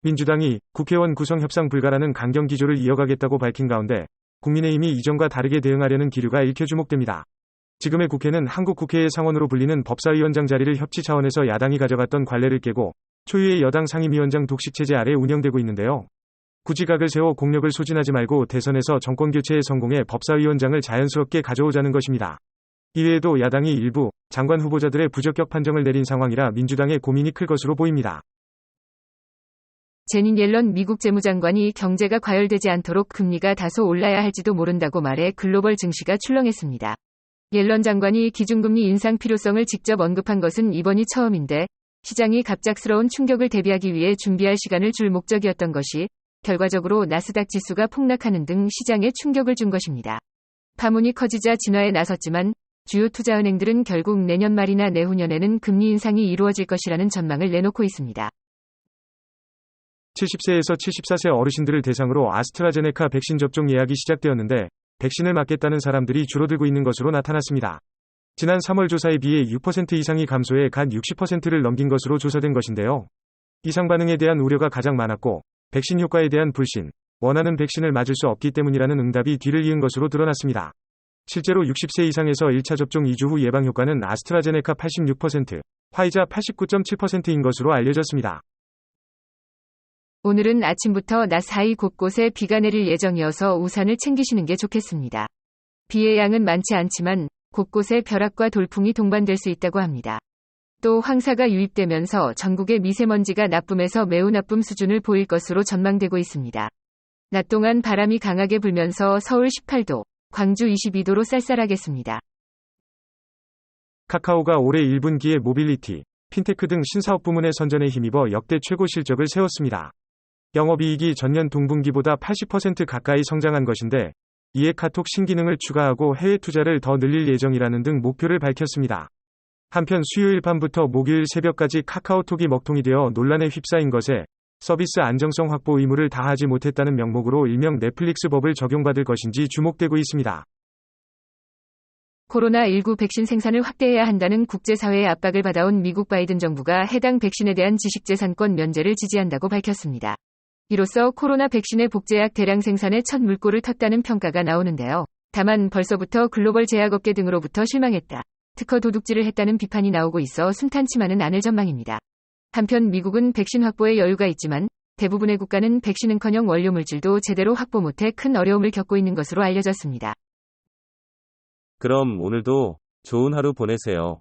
민주당이 국회의원 구성 협상 불가라는 강경 기조를 이어가겠다고 밝힌 가운데 국민의힘이 이전과 다르게 대응하려는 기류가 읽혀 주목됩니다. 지금의 국회는 한국 국회의 상원으로 불리는 법사위원장 자리를 협치 차원에서 야당이 가져갔던 관례를 깨고 초유의 여당 상임위원장 독식체제 아래 운영되고 있는데요. 굳이 각을 세워 공력을 소진하지 말고 대선에서 정권교체에 성공해 법사위원장을 자연스럽게 가져오자는 것입니다. 이외에도 야당이 일부 장관 후보자들의 부적격 판정을 내린 상황이라 민주당의 고민이 클 것으로 보입니다. 제닛 옐런 미국 재무장관이 경제가 과열되지 않도록 금리가 다소 올라야 할지도 모른다고 말해 글로벌 증시가 출렁했습니다. 옐런 장관이 기준금리 인상 필요성을 직접 언급한 것은 이번이 처음인데 시장이 갑작스러운 충격을 대비하기 위해 준비할 시간을 줄 목적이었던 것이 결과적으로 나스닥 지수가 폭락하는 등 시장에 충격을 준 것입니다. 파문이 커지자 진화에 나섰지만 주요 투자은행들은 결국 내년 말이나 내후년에는 금리 인상이 이루어질 것이라는 전망을 내놓고 있습니다. 70세에서 74세 어르신들을 대상으로 아스트라제네카 백신 접종 예약이 시작되었는데 백신을 맞겠다는 사람들이 줄어들고 있는 것으로 나타났습니다. 지난 3월 조사에 비해 6% 이상이 감소해 간 60%를 넘긴 것으로 조사된 것인데요. 이상 반응에 대한 우려가 가장 많았고 백신 효과에 대한 불신, 원하는 백신을 맞을 수 없기 때문이라는 응답이 뒤를 이은 것으로 드러났습니다. 실제로 60세 이상에서 1차 접종 2주 후 예방 효과는 아스트라제네카 86%, 화이자 89.7%인 것으로 알려졌습니다. 오늘은 아침부터 낮 사이 곳곳에 비가 내릴 예정이어서 우산을 챙기시는 게 좋겠습니다. 비의 양은 많지 않지만 곳곳에 벼락과 돌풍이 동반될 수 있다고 합니다. 또 황사가 유입되면서 전국의 미세먼지가 나쁨에서 매우 나쁨 수준을 보일 것으로 전망되고 있습니다. 낮 동안 바람이 강하게 불면서 서울 18도, 광주 22도로 쌀쌀하겠습니다. 카카오가 올해 1분기에 모빌리티, 핀테크 등 신사업 부문의 선전에 힘입어 역대 최고 실적을 세웠습니다. 영업이익이 전년 동분기보다 80% 가까이 성장한 것인데 이에 카톡 신기능을 추가하고 해외 투자를 더 늘릴 예정이라는 등 목표를 밝혔습니다. 한편 수요일 밤부터 목요일 새벽까지 카카오톡이 먹통이 되어 논란에 휩싸인 것에 서비스 안정성 확보 의무를 다하지 못했다는 명목으로 일명 넷플릭스 법을 적용받을 것인지 주목되고 있습니다. 코로나19 백신 생산을 확대해야 한다는 국제사회의 압박을 받아온 미국 바이든 정부가 해당 백신에 대한 지식재산권 면제를 지지한다고 밝혔습니다. 이로써 코로나 백신의 복제약 대량 생산에 첫 물꼬를 텄다는 평가가 나오는데요. 다만 벌써부터 글로벌 제약업계 등으로부터 실망했다, 특허 도둑질을 했다는 비판이 나오고 있어 순탄치만은 않을 전망입니다. 한편 미국은 백신 확보에 여유가 있지만 대부분의 국가는 백신은커녕 원료 물질도 제대로 확보 못해 큰 어려움을 겪고 있는 것으로 알려졌습니다. 그럼 오늘도 좋은 하루 보내세요.